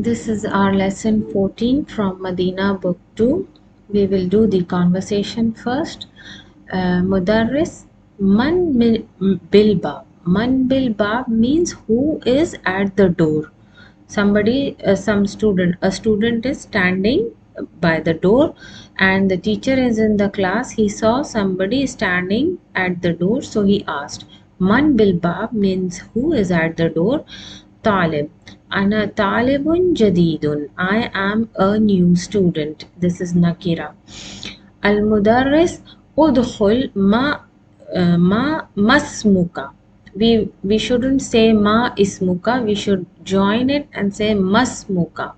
This is our lesson 14 from Madina Book 2. We will do the conversation first. Mudarris bilbab. Man bilbab means who is at the door. A student is standing by the door and the teacher is in the class. He saw somebody standing at the door, so he asked. Man bilbab means who is at the door. Talib. Ana talibun jadidun. I am a new student. This is Nakira. Al mudarris udkhul ma masmuka. We shouldn't say ma ismuka, we should join it and say masmuka.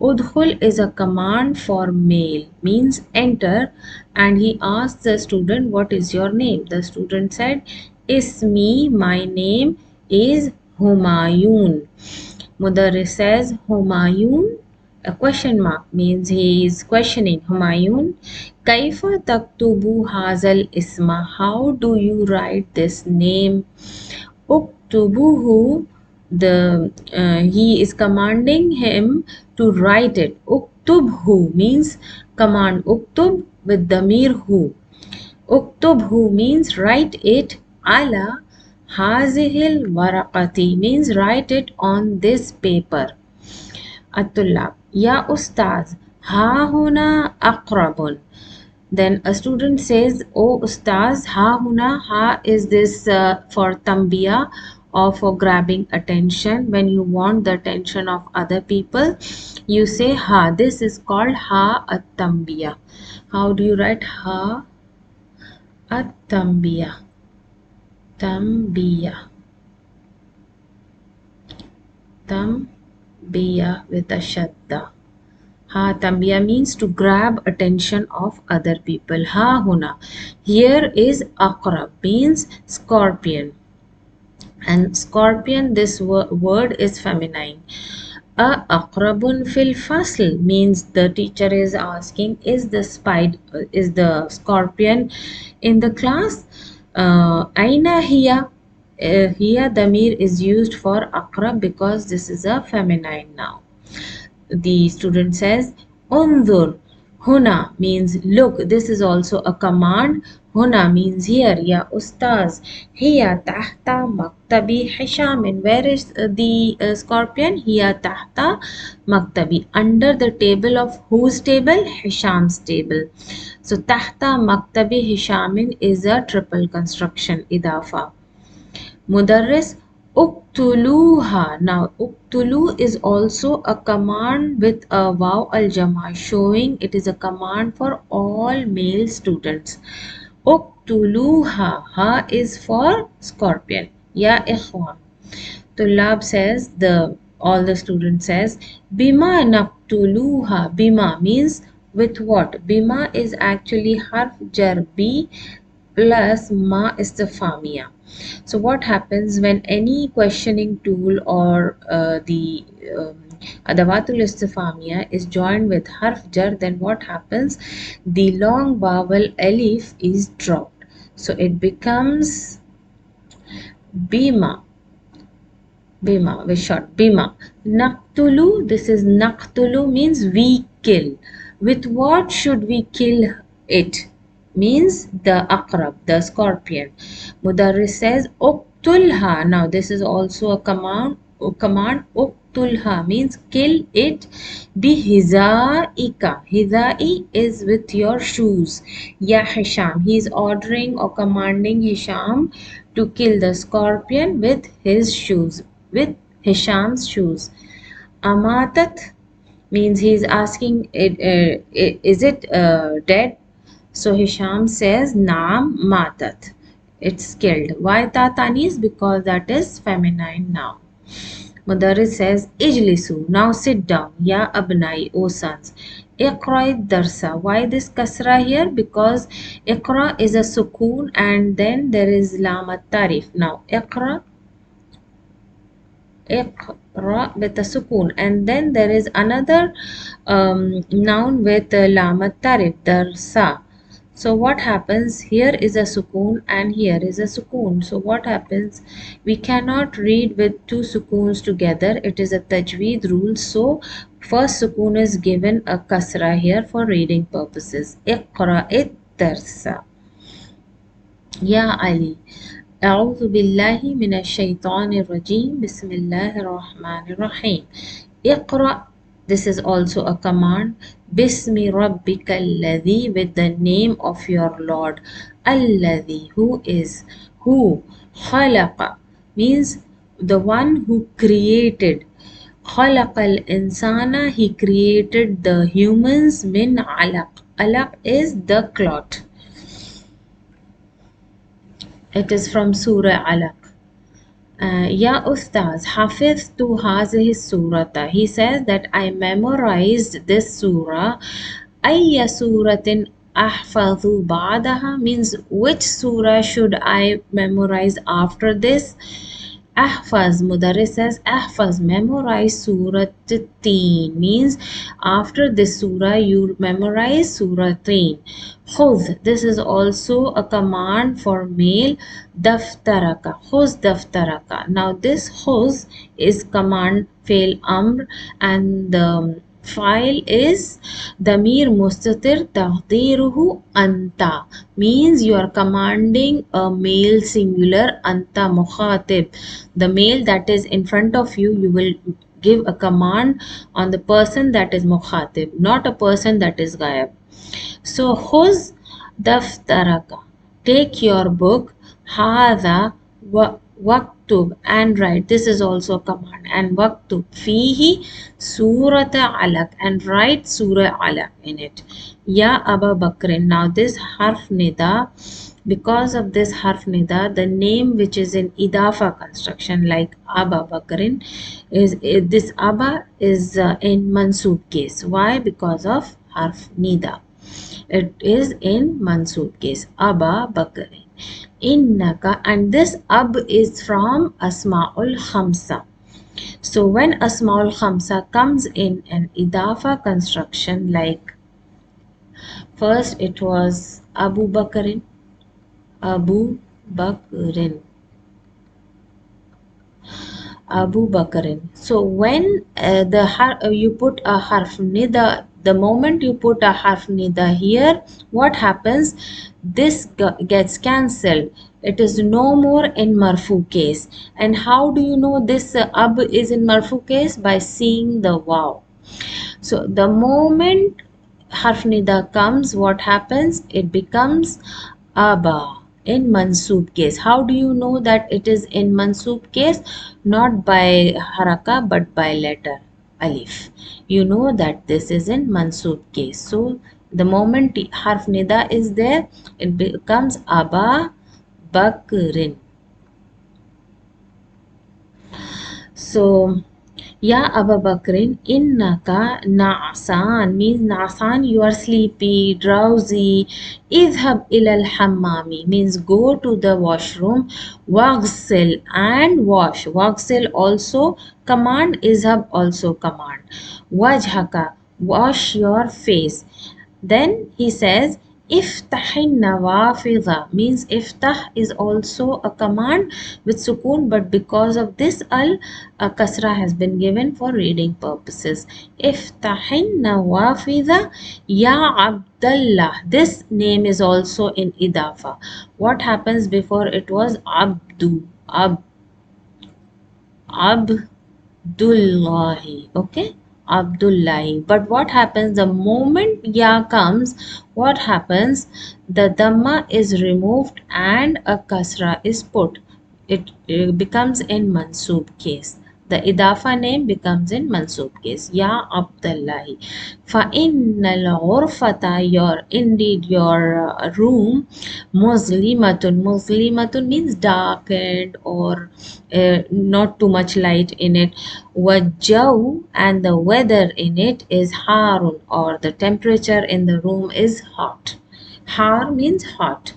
Udkhul is a command for male, means enter, and he asked the student, what is your name? The student said, Ismi, my name is Humayun. Mudarris says, Humayun, a question mark means he is questioning. Humayun, Kaifa taktubu hazal isma? How do you write this name? Uktubuhu, he is commanding him to write it. Uktubhu means command. Uktub with damir hu. Uktubhu means write it. Ala hazihil waraqati means write it on this paper. At-tullab, Ya Ustaz, ha huna aqrabun. Then a student says, Oh Ustaz, ha huna, ha is this for tambiya or for grabbing attention. When you want the attention of other people, you say ha. This is called ha at-tambiya. How do you write ha at-tambiya? Tambiya. Tambiya with a shadda. Ha tambiya means to grab attention of other people. Ha huna. Here is aqrab means scorpion. And scorpion, this word is feminine. A aqrabun fil fasl means the teacher is asking, is the scorpion in the class? Aina hiya. Here damir is used for aqrab because this is a feminine noun. The student says, Unzur. Huna means look. This is also a command. Huna means here. Ya Ustaz. Hiya tahta maktabi Hishamin. Where is the scorpion? Hiya tahta maktabi. Under the table of whose table? Hisham's table. So tahta maktabi Hishamin is a triple construction. Idafa. Mudarris uktuluha. Now uktulu is also a command with a waw al jama, showing it is a command for all male students. Uktuluha. Ha is for scorpion. Ya ikhwan. Tulab says, all the students says, Bima naktuluha. Bima means with what? Bima is actually harf jar bi plus ma istifamiya. So what happens when any questioning tool or the adawatul istifamiya is joined with harf jar, then what happens? The long vowel alif is dropped. So it becomes bima. Bima with short. Bima. Naqtulu, this is naqtulu means we kill. With what should we kill it? Means the aqrab, the scorpion. Mudarris says uqtulha. Now this is also a command. Uqtulha means kill it. Bihizaika. Hizai is with your shoes. Ya Hisham. He is ordering or commanding Hisham to kill the scorpion with his shoes. With Hisham's shoes. Amatat means he is asking is it dead? So Hisham says, Naam matat. It's killed. Why tatanis? Because that is feminine noun. Mudarris says, Ijlisu. Now sit down. Ya abnai, O sons. Iqra darsa. Why this kasra here? Because Iqra is a sukoon and then there is lam at-tarif. Now Iqra with a sukoon, and then there is another noun with lam at-tarif, darsa. So what happens? Here is a sukoon and here is a sukoon. So what happens? We cannot read with two sukoons together. It is a tajweed rule. So first sukoon is given a kasra here for reading purposes. Iqra it-darsa. Ya Ali. أعوذ بالله من الشيطان الرجيم بسم الله الرحمن الرحيم اقرأ. This is also a command. Bismi rabbika alladhi, with the name of your Lord. Alladhi, who is, who. Khalaqa means the one who created. خلق الإنسان, he created the humans. Min alaq. Alaq is the clot. It is from Surah Alaq. Ya Ustaz, Hafiztu hazihi surata. He says that I memorized this surah. Ayya suratin ahfadhu ba'daha, means which surah should I memorize after this? Ahfaz, Mudarris says, Ahfaz, memorize Surah Teen, means after this surah you memorize Surah Teen. Khudh, this is also a command for male. Daftaraka, khuz daftaraka. Now this khuz is command fail amr, and the file is damir mustatir taqdiruhu anta, means you are commanding a male singular. Anta mukhatib, the male that is in front of you, you will give a command on the person that is mukhatib, not a person that is gayab. So khuz daftaraka, take your book. Hadha waktub, and write. This is also a command. And waktub fihi surata alaq, and write surah alaq in it. Ya Aba Bakrin. Now this harf nida, because of this harf nida, the name which is in idafa construction like Aba Bakrin is, this Aba is in mansub case. Why? Because of harf nida. It is in mansub case. Aba Bakrin. Innaka, and this ab is from Asma'ul Khamsa. So when Asma'ul Khamsa comes in an idafa construction, like first it was Abu Bakrin, Abu Bakrin, Abu Bakrin. So when you put a harf nida, the moment you put a harf nida here, what happens? This gets cancelled. It is no more in marfu case. And how do you know this ab is in marfu case? By seeing the waw. So the moment harf nida comes, what happens? It becomes aba in mansub case. How do you know that it is in mansub case? Not by haraka but by letter alif. You know that this is in mansub case. So the moment harf nida is there, it becomes Aba Bakrin. So Ya Aba Bakrin, innaka na'asan, means na'asan, you are sleepy, drowsy. Idhab ilal hammami, means go to the washroom. Waghsil, and wash. Waghsil also command, izhab also command. Wajhaka, wash your face. Then he says, Iftahin nawafidha, means iftah is also a command with sukoon, but because of this al, a kasra has been given for reading purposes. Iftahin nawafidha ya Abdullah. This name is also in idafa. What happens before? It was Abdu. Abdullahi. Okay, Abdullahi. But what happens the moment ya comes? What happens? The dhamma is removed and a kasra is put. It becomes in mansub case. The idafa name becomes in mansub case. Ya Abdullahi. Fa innal ghurfata, your indeed your room. Muslimatun. Muslimatun means darkened or not too much light in it. Wajaw, and the weather in it is harun, or the temperature in the room is hot. Har means hot.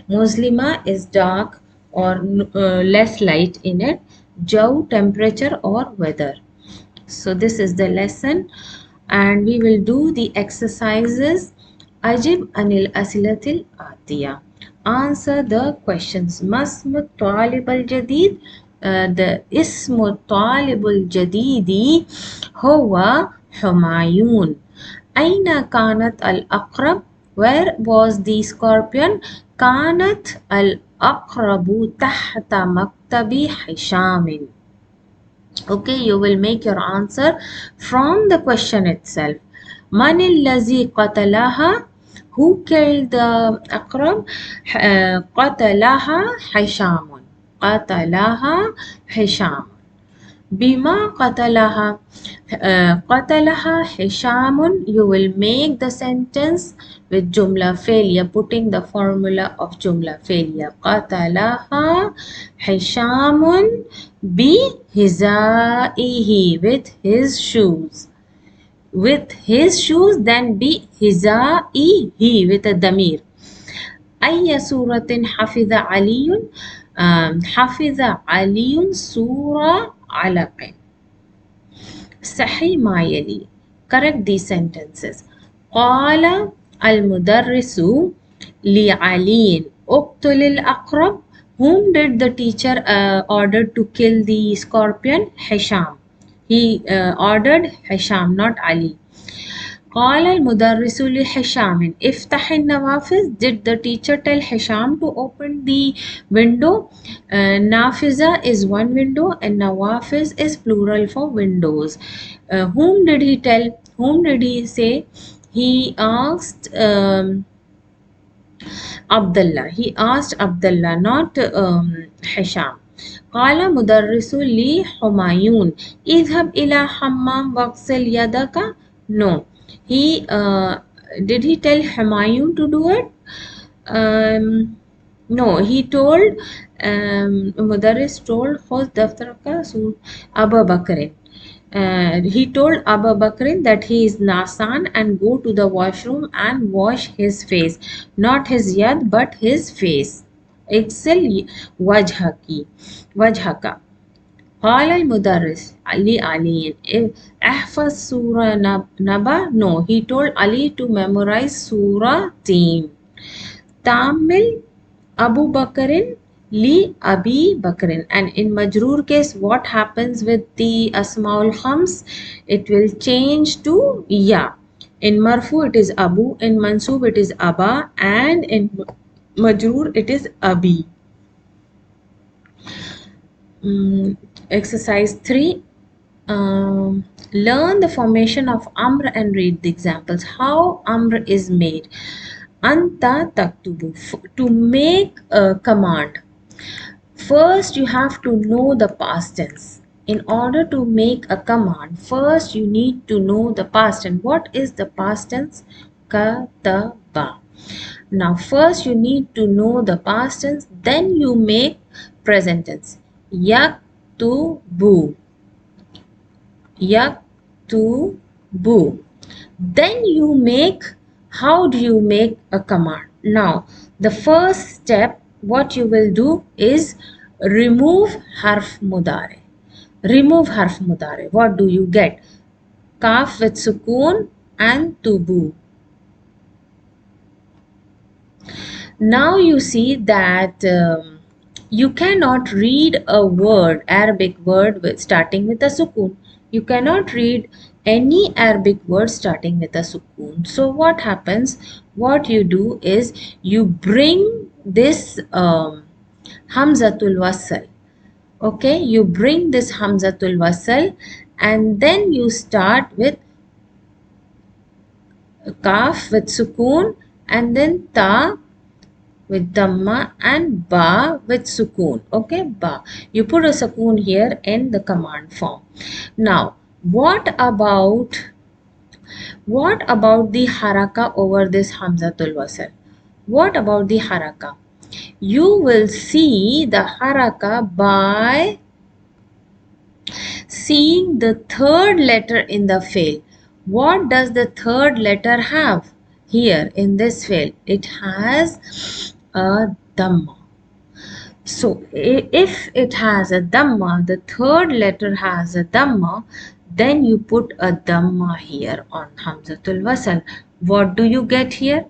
Muslima is dark or less light in it. Jaw, temperature or weather. So this is the lesson, and we will do the exercises أجب عن الأسئلة الآتية. Answer the questions. ما اسم الطالب الجديد؟ the اسم الطالب الجديد هو حمايون. أين كانت الأقرب؟ Where was the scorpion? كانت الأقرب تحت مكتب حشام. Okay, you will make your answer from the question itself. من الذي قتلها? Who killed the أقرب? قتلها حشام. قتلها حشام. بما قتلها. قتلها حشام. You will make the sentence with جملة فعلية, putting the formula of جملة فعلية. قتلها حشام بحذائه, with his shoes. With his shoes, then بحذائه with a ضمير. أي سورة حفظ علي؟ حفظ علي سورة علق. صحيح ما يلي. Correct these sentences. قال المدرس لعلي اقتل الأقرب. Whom did the teacher order to kill the scorpion? Hisham. He ordered Hisham, not Ali. قال المدرس لحشام افتح النوافذ. Did the teacher tell Hisham to open the window? Nafiza is one window and Nawafiz is plural for windows. Whom did he tell? Whom did he say? He asked Abdullah. He asked Abdullah, not Hisham. قال مدرس لي حمايون اذهب إلى حمام واغسل يدك. No. He did he tell Humayun to do it? No, he told Mudarris told خذ دفترك Abu Bakr. He told Abu Bakr that he is Nasan and go to the washroom and wash his face, not his yad but his face. اغسل وجهك. قال المدرس لعلي احفظ سورة نبأ. No, he told Ali to memorize Surah Team. تعمل Abu Bakr li Abi Bakr. And in Majroor case, what happens with the Asmaul Khams? It will change to Ya. In Marfu it is Abu, in Mansub it is Aba, and in Majroor it is Abi. Exercise 3. Learn the formation of Amr and read the examples. How Amr is made. Anta taktubu. To make a command, first you have to know the past tense. In order to make a command, first you need to know the past tense. What is the past tense? Kataba. Now first you need to know the past tense, then you make present tense. Yaktubu. Yaktubu. Then you make, how do you make a command? Now the first step, what you will do is remove harf mudare. Remove harf mudare. What do you get? Kaf with sukoon and tubu. Now you see that you cannot read a word, Arabic word starting with a sukoon. You cannot read any Arabic word starting with a sukoon. So what happens? What you do is you bring this Hamzatul Wasl. Okay, you bring this Hamzatul Wasl and then you start with Kaf with sukoon and then Ta with Dhamma and Ba with sukoon. Okay, Ba. You put a sukoon here in the command form. Now, what about the haraka over this Hamzatul Wasl? What about the haraka? You will see the haraka by seeing the third letter in the fi'l. What does the third letter have here in this fi'l? It has a dhamma. So if it has a dhamma, the third letter has a dhamma, then you put a dhamma here on Hamzatul Wasl. What do you get here?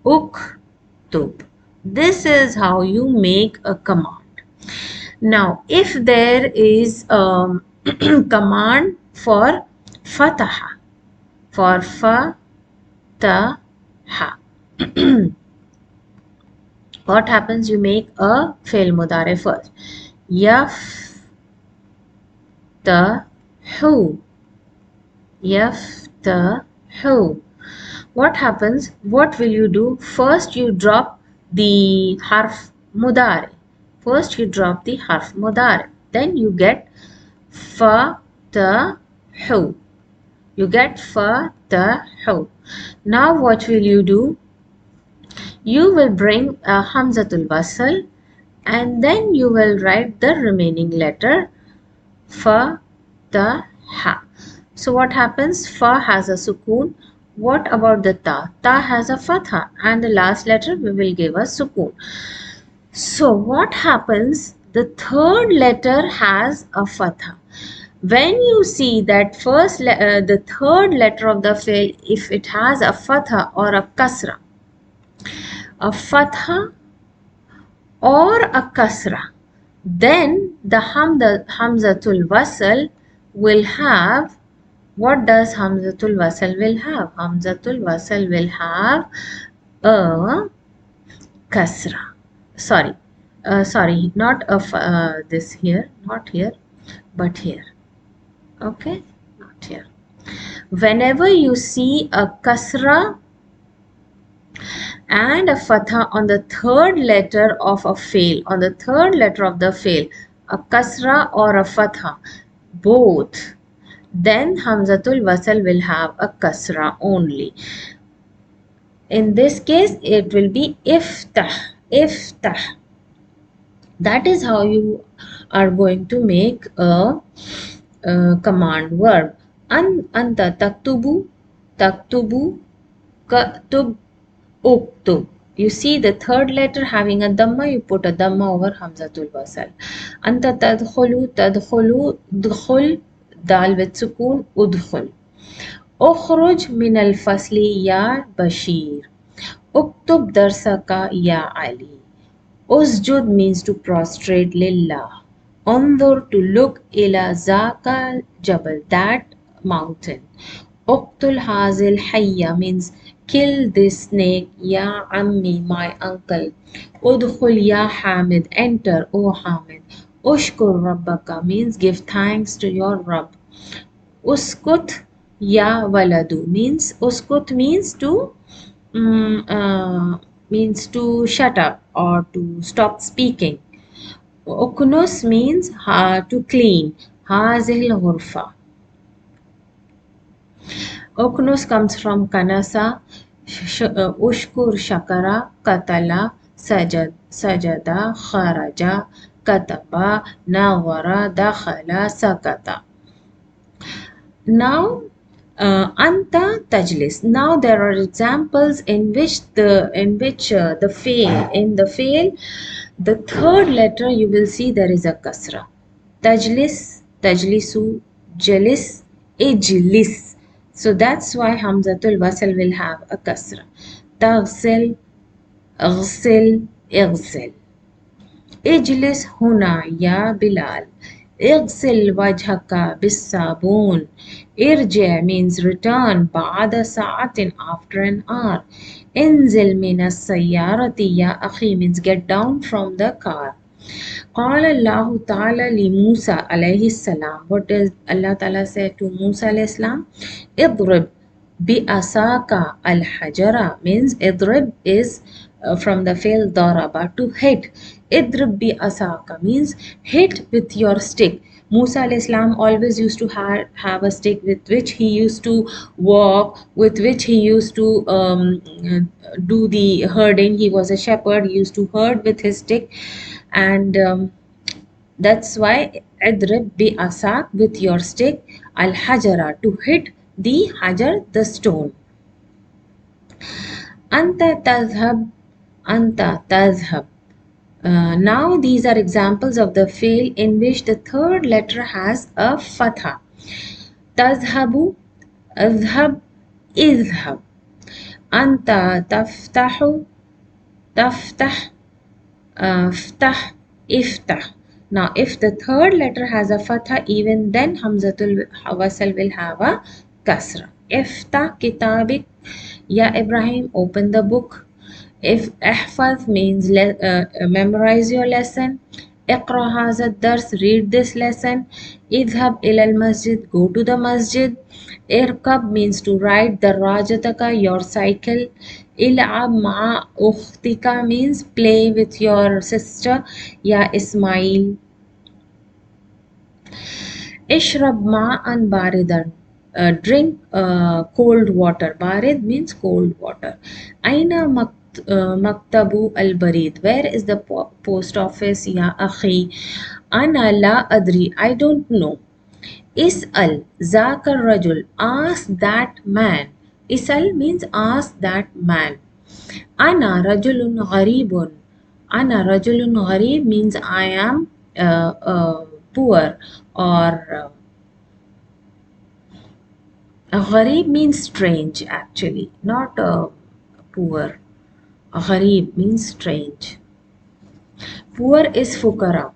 Uktub. This is how you make a command. Now, if there is a command for fataha, for fataha, what happens? You make a fail mudare first. Yaftahu. Yaftahu. What happens? What will you do? First you drop the harf mudare. First you drop the harf mudare. Then you get fatahu. You get fatahu. Now what will you do? You will bring a hamzatul wasl and then you will write the remaining letter fa ta ha. So what happens? Fa has a sukoon. What about the ta? Ta has a fatha and the last letter we will give a sukoon. So what happens? The third letter has a fatha. When you see that the third letter of the fail, if it has a fatha or a kasra, a fatha or a kasra, then the hamzatul wasl will have, what does hamzatul wasl will have? Hamzatul wasl will have a kasra. Sorry, not this here, not here, but here. Okay, not here. Whenever you see a kasra and a fatha on the third letter of a fail, on the third letter of the fail, a kasra or a fatha, both, then hamzatul wasl will have a kasra only. In this case, it will be iftah, iftah. That is how you are going to make a command verb. Anta taktubu, taktubu, katub, uktub. You see the third letter having a dhamma, you put a dhamma over hamzatul wasl. Anta tadkhulu, tadkhulu, dkhul, dal with sukoon, udkhul. Ukhruj min al-fasli ya Bashir. Uktub darsaka ya Ali. Usjud means to prostrate lillah. Undur to look, ila zaka jabal, that mountain. Uqtul hazil hayya means kill this snake, ya ammi, my uncle. Udkhul ya Hamid, enter, O Hamid. Ushkur rabbaka means give thanks to your Rabb. Uskut ya waladu means, uskut means to shut up or to stop speaking. Uknus means to clean. Hazil ghurfa. Uknus comes from kanasa. Ushkur shakara, katala, sajada, kharaja, kataba, nawara, dakhala, sakata. Now anta tajlis. Now there are examples in which the fail, the third letter you will see there is a kasra. Tajlis, tajlisu, jalis, ijlis. So that's why hamzatul wasl will have a kasra. Taghsil, aghsil, ighsil. Ijlis huna ya Bilal. اغسل وجهك بالصابون. ارجع means return بعد ساعة after an hour. انزل من السيارة يا أخي means get down from the car. قال الله تعالى لموسى عليه السلام. What does Allah Ta'ala say to Musa alayhi salam? اضرب بأساك الحجرة means اضرب is from the fi'l daraba, to hit. Idrib bi asaka means hit with your stick. Musa alayhi salam always used to have a stick with which he used to walk, with which he used to do the herding. He was a shepherd, he used to herd with his stick, and that's why idrib bi asak, with your stick, al hajara, to hit the hajar, the stone. Anta tazhab, anta tazhab. Now these are examples of the fail in which the third letter has a fatha. Tazhabu, azhab, izhab. أنت تفتح تفتح فتح افتح. Now if the third letter has a fatha, even then Hamzatul Wasal will have a kasra. Iftah kitabik, Ya Ibrahim, open the book. If ihfaz means memorize your lesson. اقرأ هذا الدرس, read this lesson. اذهب إلى المسجد, go to the masjid. اركب means to ride دراجتك, your cycle. العب مع أختك means play with your sister, يا إسماعيل. اشرب ماء باردا, drink cold water. بارد means cold water. أين مكتب البريد, where is the post office يا أخي. أنا لا أدري, I don't know. اسأل ذاك الرجل, ask that man. اسأل means ask that man. أنا رجل غريب. أنا رجل غريب means I am poor, or غريب means strange actually, not poor. غريب means strange. Poor is fukara,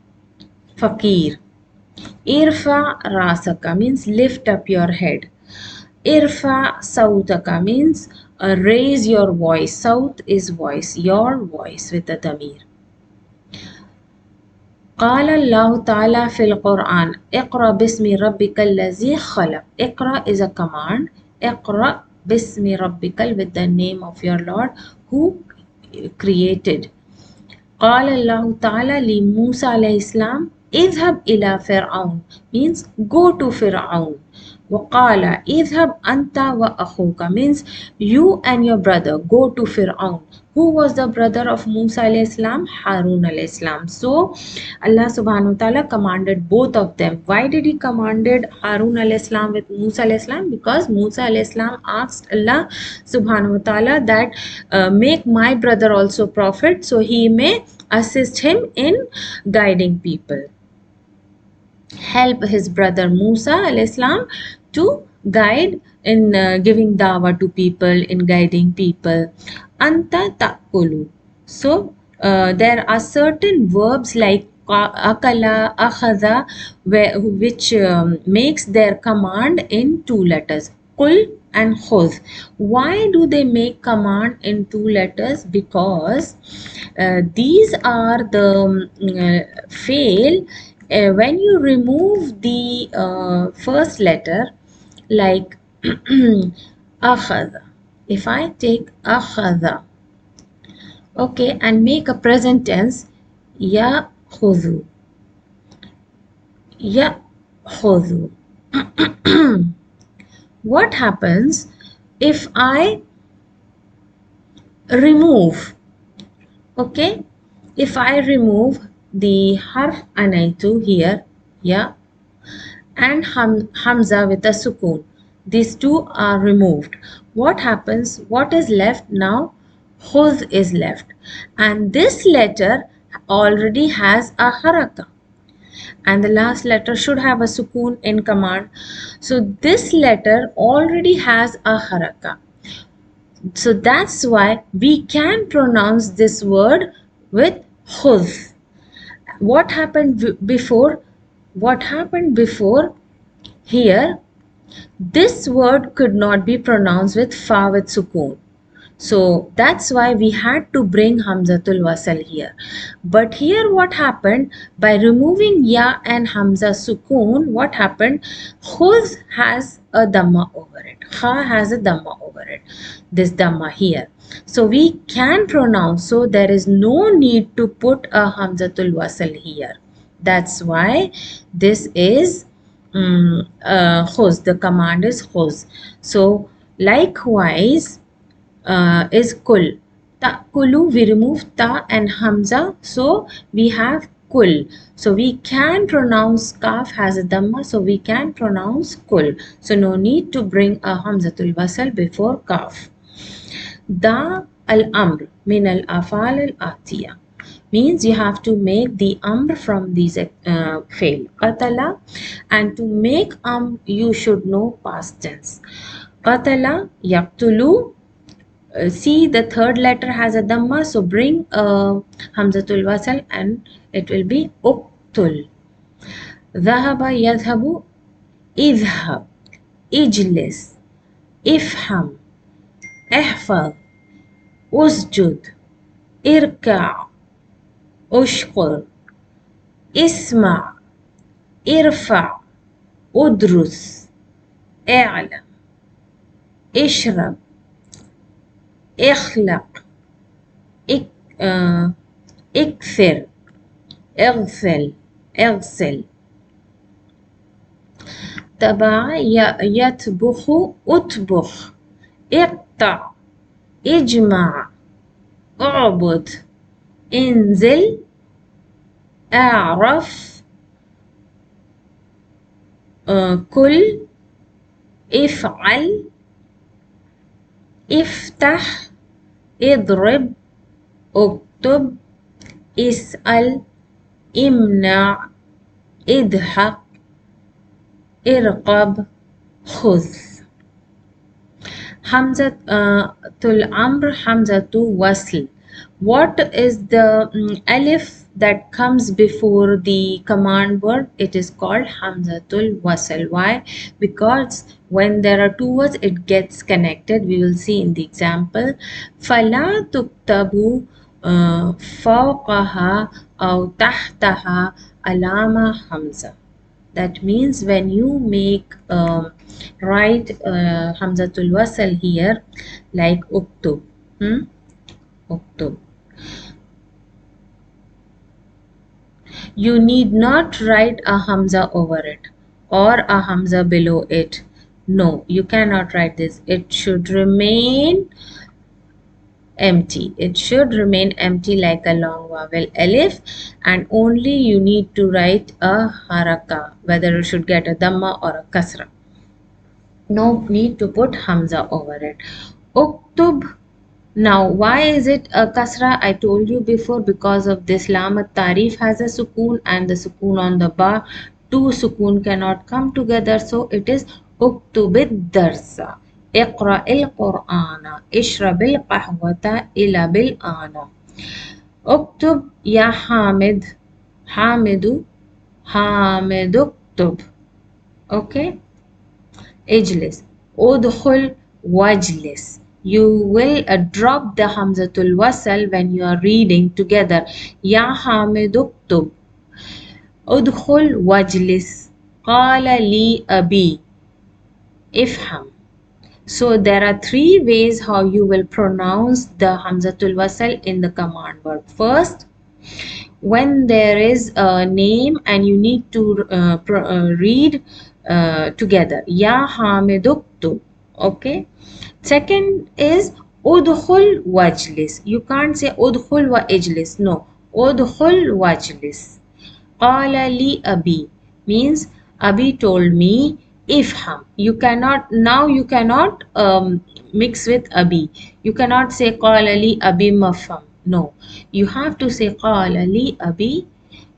fakir. Irfa rasaka means lift up your head. Irfa sautaka means raise your voice. Saut is voice, your voice with the damir. قال الله تعالى في القرآن اقرأ باسم ربك الذي خلق. اقرأ is a command. اقرأ باسم ربك, with the name of your Lord who created. قال الله تعالى لموسى عليه السلام اذهب إلى فرعون means go to فرعون. وقال اذهب أنت وأخوك means you and your brother go to فرعون. Who was the brother of Musa alayhi salam? Harun alayhi salam. So Allah subhanahu wa ta'ala commanded both of them. Why did he commanded Harun alayhi salam with Musa alayhi salam? Because Musa alayhi salam asked Allah subhanahu wa ta'ala that make my brother also prophet so he may assist him in guiding people. Help his brother Musa alayhi salam to guide in giving dawah to people, in guiding people. Anta ta'kulu. So there are certain verbs like akala, akhadha, which makes their command in two letters. Qul and khudh. Why do they make command in two letters? Because these are the fail when you remove the first letter, like akhadha. If I take akhadha, okay, and make a present tense, ya khudhu, ya khudhu. What happens if I remove, okay, if I remove the harf anaitu here, yeah, and hamza with a sukoon, these two are removed. What happens? What is left now? Khuz is left, and this letter already has a haraka, and the last letter should have a sukoon in command. So this letter already has a haraka. So that's why we can pronounce this word with khuz. What happened before? What happened before? Here, this word could not be pronounced with fa with sukoon. So that's why we had to bring Hamzatul Wasal here. But here what happened? By removing Ya and Hamza sukoon, what happened? Khuz has a Dhamma over it. Kha has a Dhamma over it. This Dhamma here. So we can pronounce, so there is no need to put a Hamzatul Wasal here. That's why this is khuz. The command is khuz. So likewise, is kul. Ta'kulu, we remove ta and hamza, so we have kul. So we can pronounce kaf has a dhamma, so we can pronounce kul. So no need to bring a hamzatul wasal before kaf. Da al-amr min al-afal al-atiya means you have to make the amr from these fail. Qatala, and to make you should know past tense. Qatala, yaqtulu, See, the third letter has a dhamma, so bring hamzatul wasal and it will be uktul. ذهب يذهب اذهب اجلس افهم احفظ اسجد اركع اشكر اسمع ارفع ادرس اعلم اشرب اخلق اكثر اغسل اغسل تبع يطبخ اطبخ اقطع اجمع اعبد انزل اعرف كل افعل افتح اضرب اكتب اسأل امنع اضحك ارقب خذ. Hamzatul Amr, Hamzatul Wasl. What is the alif that comes before the command word? It is called Hamzatul Wasl. Why? Because when there are two words, it gets connected. We will see in the example. فَلَا تُكْتَبُ فَوْقَهَا أَوْ تَحْتَهَا alama hamza. That means when you make write hamzatul wasl here, like uktub, uktub, you need not write a hamza over it or a hamza below it. No, you cannot write this. It should remain empty. It should remain empty like a long vowel alif, and only you need to write a haraka, whether it should get a dhamma or a kasra. No need to put hamza over it. Uktub. Now, why is it a kasra? I told you before, because of this lam tarif has a sukoon and the sukoon on the ba. Two sukoon cannot come together, so it is uktubid darsa. اقرأ القرآن اشرب القهوة إلى بالآن. اكتب يا حامد حامد حامد اكتب. Okay. اجلس ادخل واجلس. You will drop the hamzatul wasl when you are reading together. يا حامد اكتب ادخل واجلس قال لي أبي افهم. So there are three ways how you will pronounce the hamzatul wasl in the command word. First, when there is a name and you need to read together, ya hamiduktu. Okay. Second is udkhul wajlis. You can't say udkhul wa ijlis. No, udkhul wajlis. Qala li abi means abi told me ifham. You cannot, now you cannot mix with abi. You cannot say qala li abi mafham. No, you have to say qala li abi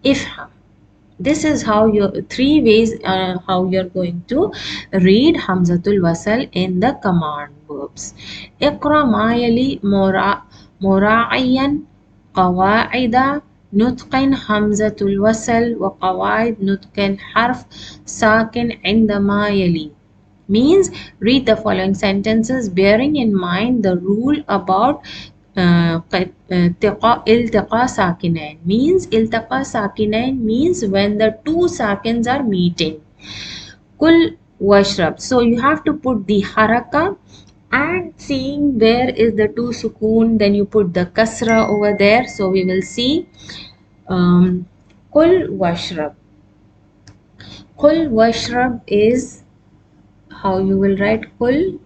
ifham. This is how you, three ways how you're going to read hamzatul wasl in the command verbs. اقرأ ما يلي مراعيا قواعد نطق همزة الوصل وقواعد نطق حرف ساكن عندما يلي. Means read the following sentences bearing in mind the rule about iltiqa sakinain. Means iltiqa sakinain means when the two sakins are meeting. Kul washrab. So you have to put the haraka and seeing where is the two sukoon, then you put the kasra over there. So we will see kul washrab. Kul washrab is how you will write kul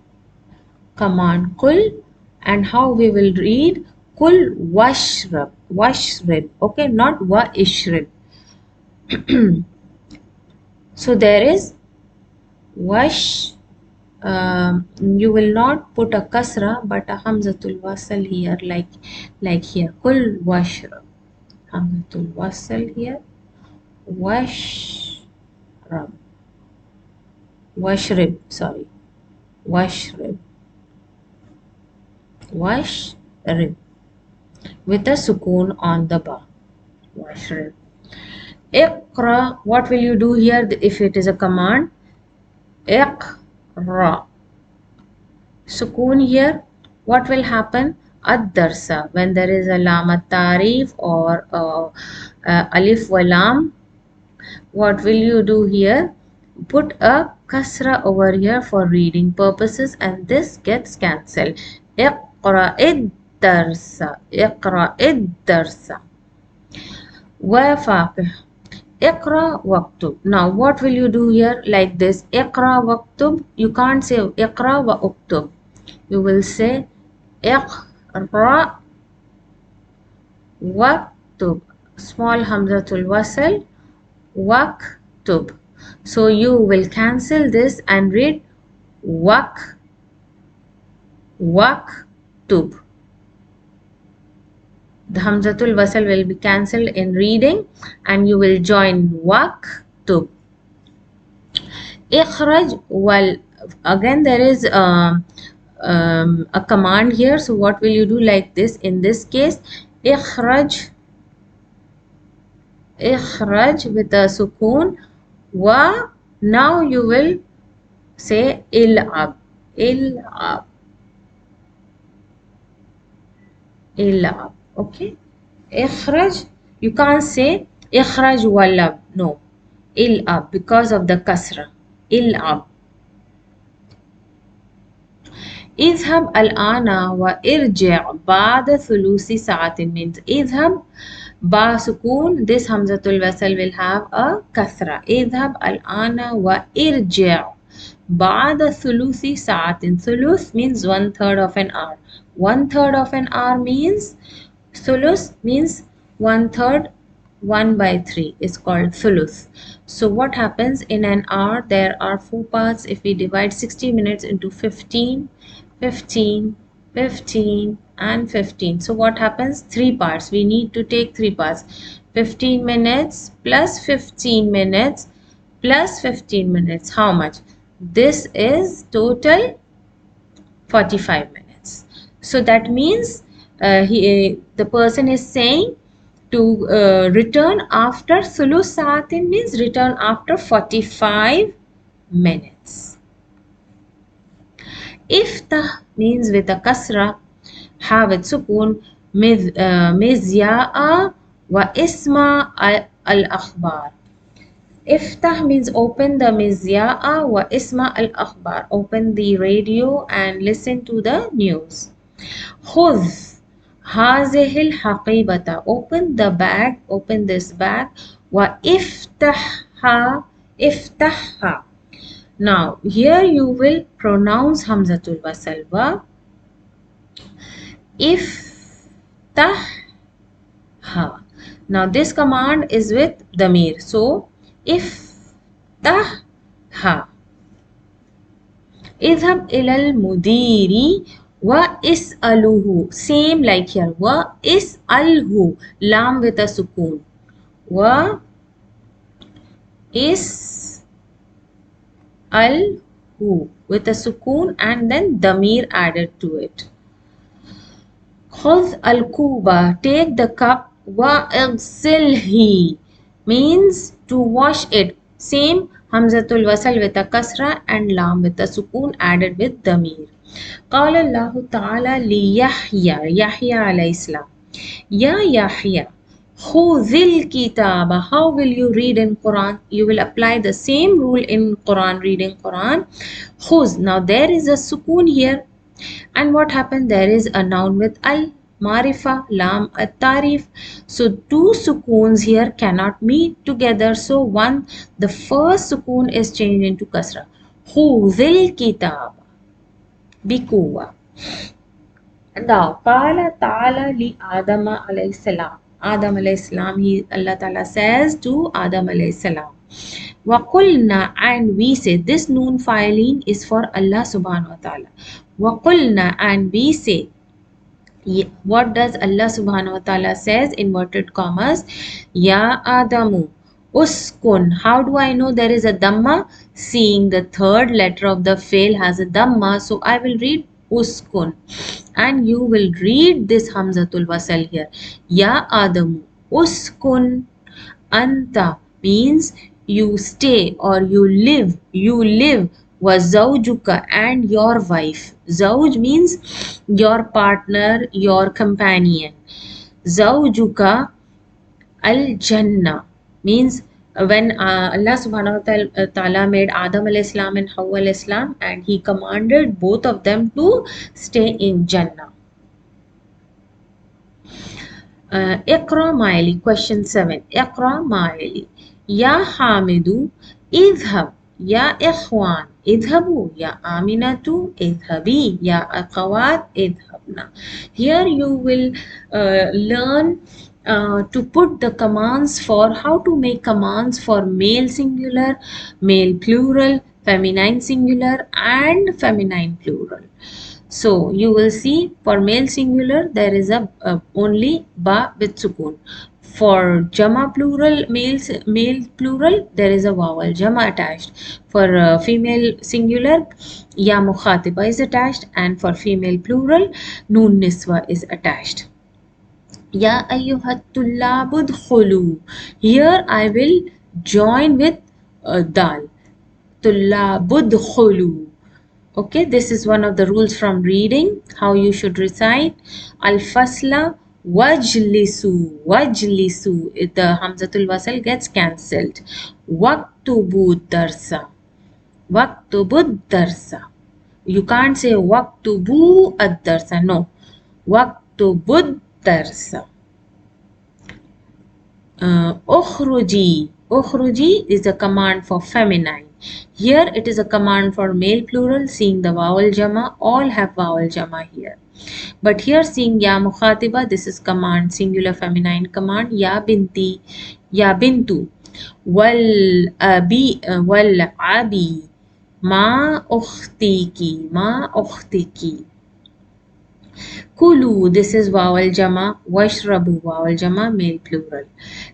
command kul, and how we will read kul washrab. Washrib. Okay, not wa ishrib. So there is wash. You will not put a kasra but a hamzatul wasl here, like here kul washrab. Hamzatul wasl here washrab. Washrib, sorry, washrib. washrib, with a sukoon on the ba. Washrib. Iqra, what will you do here if it is a command? Iqra. Sukoon here, what will happen? Ad-darsa. When there is a lam at-tarif or alif wa lam, what will you do here? Put a kasra over here for reading purposes and this gets cancelled. Iqra id-darsa. Iqra id-darsa. Wa faqih. Iqra waktub. Now what will you do here? Like this. Iqra waktub. You can't say Iqra wa uktub. You will say Iqra waktub. Small hamzatul wasl. Waktub. So you will cancel this and read waktub. The hamzatul wasl will be cancelled in reading and you will join waktub. Ikhraj wal. Again there is a command here. So what will you do? Like this. In this case, ikhraj with a sukoon. Wa. Now you will say il'ab. Okay. Ikhraj. You can't say ikhraj walab. No. Il'ab because of the kasra. Il'ab. اذهب الآن وارجع بعد ثلث ساعة means اذهب ba sukoon. This hamzatul wasl will have a kasra. اذهب الآن وارجع بعد ثلث ساعة. Thuluth means 1/3 of an hour. 1/3 of an hour means thuluth means 1/3. 1/3 is called thuluth. So what happens in an hour? There are 4 parts. If we divide 60 minutes into 15, 15, 15 and 15. So what happens? 3 parts. We need to take 3 parts. 15 minutes plus 15 minutes plus 15 minutes. How much? This is total 45 minutes. So that means the person is saying to return after thuluth saatin means return after 45 minutes. Iftah means with a kasra, have it sukoon, mizya'a wa isma al-akhbar. Iftah means open the mizya'a wa isma al-akhbar. Open the radio and listen to the news. Khudh hazihil haqibata. Open the bag, open this bag. Wa iftahha. Now, here you will pronounce hamzatul wasl wa iftahha. Now, this command is with damir. So, iftahha. Idhab ilal mudiri wa is'aluhu. Same like here. Wa is'alhu. Lam with a sukoon. Wa is'alhu with a sukoon and then damir added to it. Khudh al-kuba. Take the cup. Wa igsilhi means to wash it. Same hamzatul wasl with a kasra and lam with a sukoon added with damir. قال الله تعالى ليحيى Yahya alayhi salam. Ya Yahya, خذ الكتاب. How will you read in Quran? You will apply the same rule in Quran, reading Quran. خذ. Now there is a sukoon here. And what happened? There is a noun with al. Marifa, lam, at-tarif. So 2 sukoons here cannot meet together. So the first sukoon is changed into kasra. Khudhil kitab. Bikuwa. Now, qala ta'ala li Adam alayhi salam. Adam alayhi salam, Allah Ta'ala says to Adam alayhi salam. Waqulna, and we say, this noon filing is for Allah subhanahu wa ta'ala. Waqulna, and we say, what does Allah subhanahu wa ta'ala says? Inverted commas. Ya Adamu uskun. How do I know there is a dhamma? Seeing the third letter of the fail has a dhamma. So I will read uskun. And you will read this Hamzatul Wasal here. Ya Adamu, uskun. Anta means you stay or you live. Was zawjuka, and your wife. Zawj means your partner, your companion. Zawjuka al Jannah means when Allah subhanahu wa ta'ala made Adam al Islam and Hawa al Islam, and he commanded both of them to stay in Jannah. اقرأ معي. Question 7. اقرأ معي. يا حامد اذهب. يا إخوان اذهبوا. يا آمنة اذهبي. يا أخوات اذهبنا. Here you will learn to put the commands for how to make commands for male singular, male plural, feminine singular, and feminine plural. So you will see for male singular there is a only ba with sukun. For jama plural, male plural, there is a vowel jama attached. For female singular, ya mukhatiba is attached, and for female plural, nun niswa is attached. Ya ayyuhat tullabu dkhulu. Here I will join with dal. Tullabu dkhulu. Okay, this is one of the rules from reading, how you should recite. Al-fasla wajlisu. Wajlisu. The Hamzatul Wasal gets cancelled. Waktubu darsa. Waktubu darsa. You can't say waktubu ad-darsa. No. Waktubu darsa. Ukhruji. Ukhruji is a command for feminine. Here it is a command for male plural, seeing the vowel jama. All have vowel jama here. But here seeing ya mukhatiba, this is command, singular feminine command. Ya binti, ya bintu. Wal abi, ma ukhtiki, ma ukhtiki. Kulu, this is vowel jama. Washrabu, vowel jama, male plural.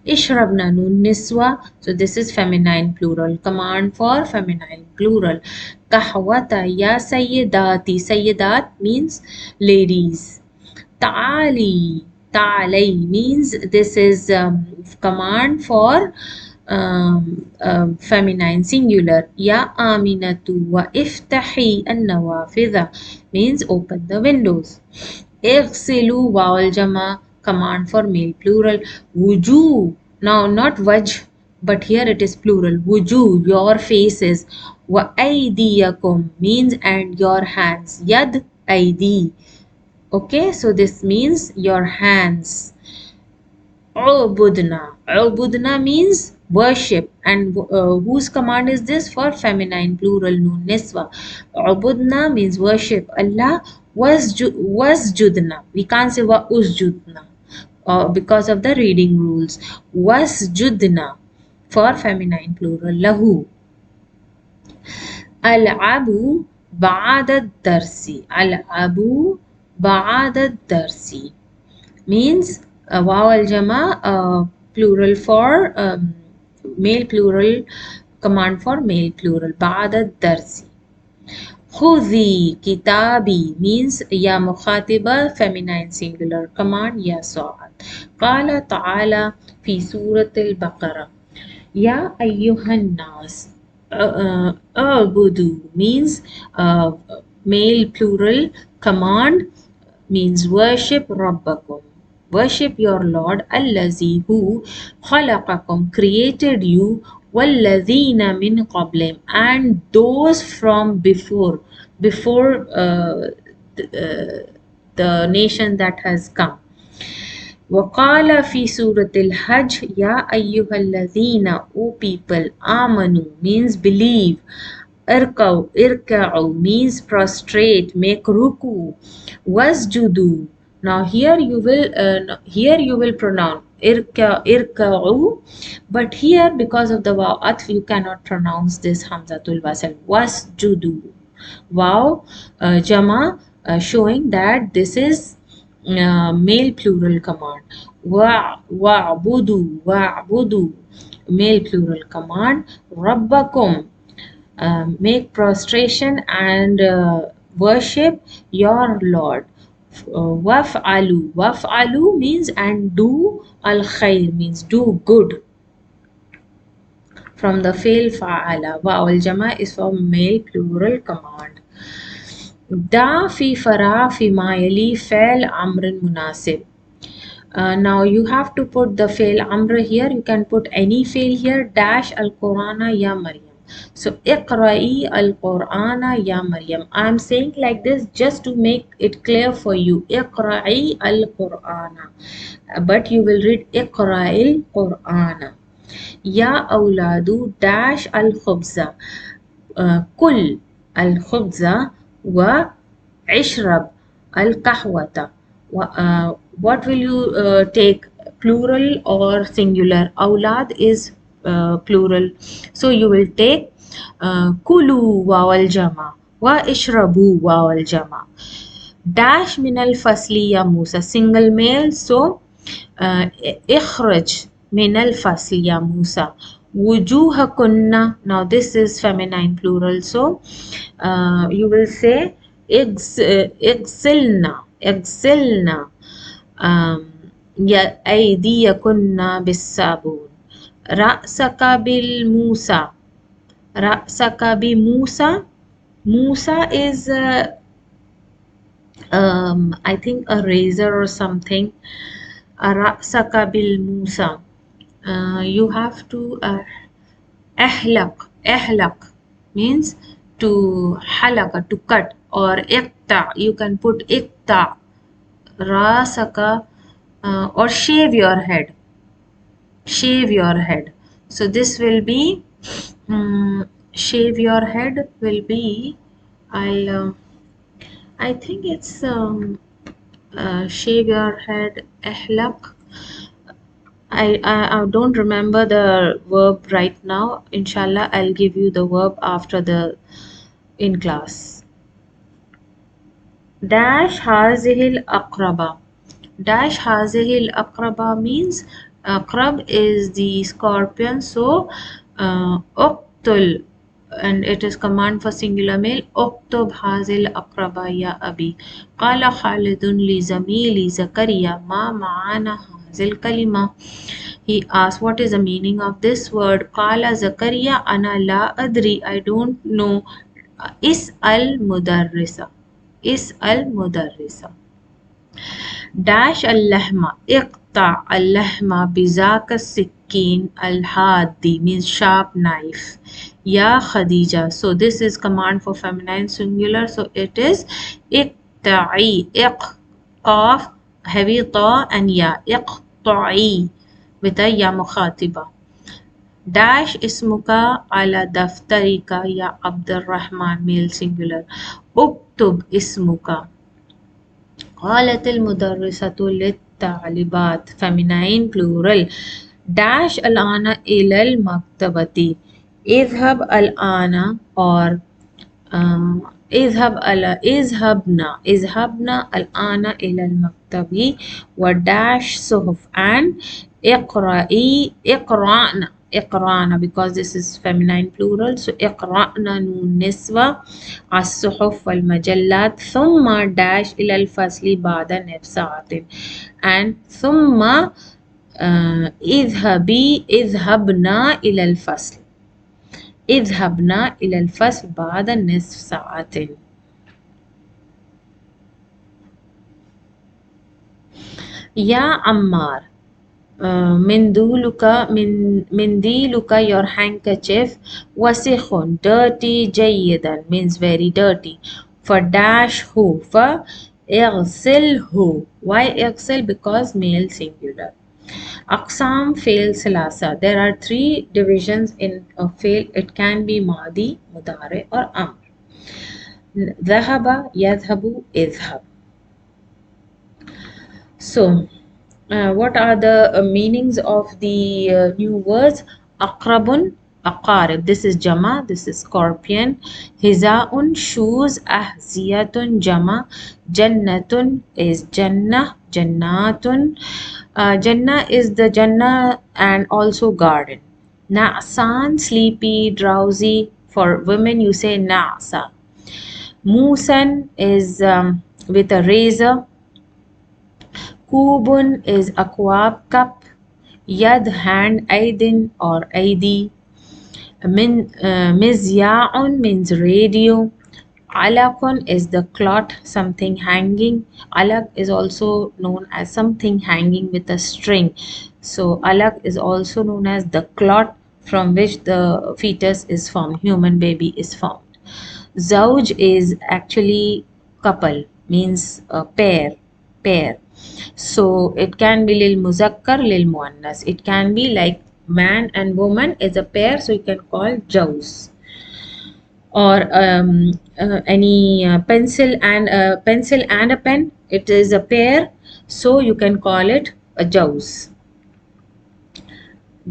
Ishrabna, nun niswa. So this is feminine plural. Command for feminine plural. Kahwata, ya sayyidati. Sayyidat means ladies. Ta'ali, ta'alay means this is command for feminine singular. Ya aminatu wa iftahi an-nawafidha means open the windows. Ighsilu, vowel jama, command for male plural. Wuju, now not waj, but here it is plural. Wuju, your faces. Wa aydiyakum means and your hands. Yad, aydi. Okay, so this means your hands. Ubudna. Ubudna means worship, and whose command is this? For feminine plural, nun niswa. Ubudna means worship Allah. Wasjudna. We can't say wa usjudna because of the reading rules. Wasjudna for feminine plural. Lahu. Al-abu ba'da darsi. Al-abu ba'da darsi means vowel jama, plural for male plural, command for male plural. Ba'da darsi. Khudhi kitabi means ya mukhatiba, feminine singular command. Ya sa'ad. Qala ta'ala fi surat al-Baqarah. Ya ayyuhan nas. Abudu means male plural command, means worship Rabbakum. Worship your Lord, Allazi, who khalaqakum, created you, walladhina min qablim, and those from before the nation that has come. وقال في سورة الحج يا أيها الذين, O people, آمنوا means believe, irka'u means prostrate, make ruku, wasjudu. Now here you will pronounce irka'u, but here because of the waw atf you cannot pronounce this hamzatul wasl. Wasjudu, waw jama, showing that this is male plural command. Wa'budu male plural command. Rabbakum, make prostration and worship your Lord. Waf'alu means and do, al khair means do good. From the fail fa'ala. Wa al jama is for male plural command. Da fi fara fi mayali fail amrin munasib. Now you have to put the fail amr here. You can put any fail here. Dash al Qurana ya Maryam. So iqra'i al Qurana ya Maryam. I'm saying like this just to make it clear for you. Iqra'i al Qurana. But you will read iqra'il Qurana. Ya awladu dash al khubza. كل الخبز واشرب القهوة. What will you take, plural or singular? أولاد is plural, so you will take كلوا واو الجمع واشربوا واو الجمع. dash من الفصل يا موسى, single male, so اخرج من الفصل يا موسى. وجوهكن, now this is feminine plural, so you will say اغسلنا اغسلنا أيديكن بالصابون. رأسك بالموسى, رأسك بموسى. Musa is I think a razor or something. رأسك بالموسى. You have to احلق, احلق means to halaka, to cut, or iqta, you can put iqta. Rasaka, or shave your head, shave your head. So this will be shave your head will be, I think it's shave your head, ihlaq. I don't remember the verb right now. Inshallah, I'll give you the verb after the in class. Dash hazihil aqraba. Dash hazihil aqraba means aqrab is the scorpion. So uqtul, and it is command for singular male. Uqtub hazil aqraba ya abi. Qala Khalidun li zamili Zakaria ma ma'ana hazil kalima. He asked, what is the meaning of this word? Qala Zakaria ana la adri, I don't know. Is al mudarrisa, is al mudarrisa. Dash al-lahma, iqta al-lahma bizaka sikkin al-hadi means sharp knife. Ya Khadija, so this is command for feminine singular, so it is iqta'i, iq, qaf, heavy ta and ya, iqta'i with a ya mukhatiba. Dash ismuka ala daftarika ya Abdurrahman, male singular. Uktub ismuka. قالت المدرسة للطالبات feminine plural. dash الآن إلى المكتبة. اذهب الآن or اذهبنا الآن إلى المكتب. وداش صحف and اقرأنا because this is feminine plural, so اقرأنا نون نسوة الصحف والمجلات. ثم dash إلى الفصل بعد نصف ساعة and ثم اذهبنا إلى الفصل. اذهبنا إلى الفصل بعد نصف ساعة. يا عمار, منديلك your handkerchief. وسخ dirty جيدا means very dirty. For dash who, for اغسله. Why اغسل? Because male singular. Aqsam fail salasa. There are three divisions in a fail. It can be madi, mudare or amr. ذهب, يذهب, اذهب. So what are the meanings of the new words? Aqrabun, aqarib. This is jama, this is scorpion. Hizaun, shoes. Ahziyatun, jama. Jannatun is jannah. Jannatun. Jannah is the Jannah and also garden. Na'san, sleepy, drowsy. For women you say na'sa. Musan is with a razor. Kubun is aqua cup. Yad hand, aidin or aidi. Mizya'un means radio. Alakun is the cloth, something hanging. Alak is also known as something hanging with a string. So alak is also known as the cloth from which the fetus is formed, human baby is formed. Zawj is actually couple, means a pair. So it can be lil muzakkar, lil muannas. It can be like man and woman is a pair, so you can call jaws. Or any pencil and a pen. It is a pair, so you can call it a jaws.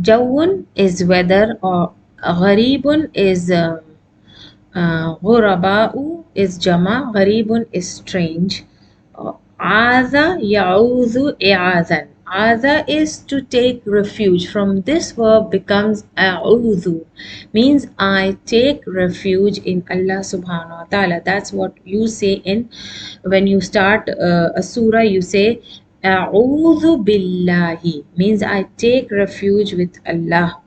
Jawun is weather, or gharibun is غرباء is jama, gharibun is strange. Aza ya'udhu i'adhan. Aza is to take refuge. From this verb becomes a'udhu, means I take refuge in Allah subhanahu wa ta'ala. That's what you say in when you start a surah. You say a'udhu billahi, means I take refuge with Allah.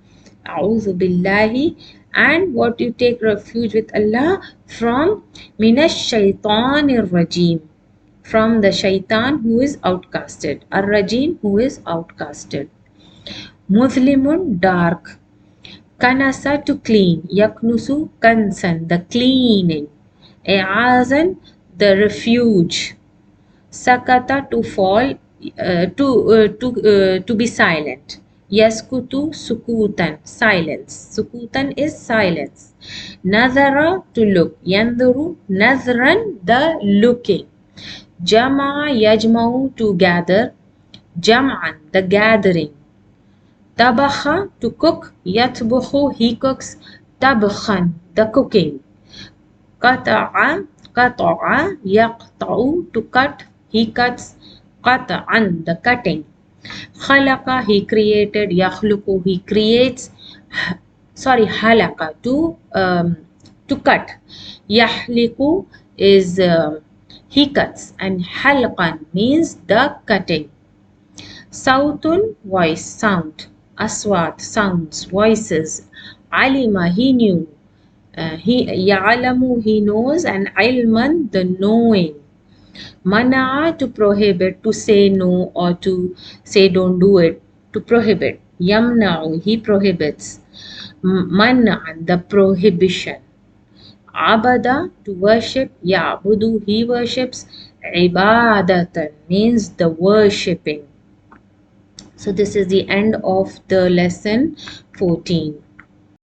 A'udhu billahi. And what you take refuge with Allah from? Minash shaitanir rajim, from the shaitan who is outcasted, ar-rajim who is outcasted. Muzlimun dark, kanasa to clean, yaknusu kansan the cleaning, i'azan the refuge, sakata to fall, to be silent, yaskutu sukutan silence, sukutan is silence, nazara to look, yanduru nazran the looking, Jama yajma'u to gather, jam'an the gathering. Tabakha to cook, yatbukhu he cooks, tabkhan the cooking. Qata'a yaqta'u to cut, he cuts, qata'an the cutting. Khalaqa he created, yakhluqu he creates. Halaka to cut. Yahliku is he cuts, and halqan means the cutting. Sautun voice, sound. Aswat sounds, voices. Alima he knew. He ya'lamu he knows, and ilman the knowing. Mana'a to prohibit, to say no or to say don't do it, to prohibit. Yamna'u he prohibits. Man'an the prohibition. Abada to worship, Ya'budu he worships, Ibadatan means the worshipping. So this is the end of the lesson 14.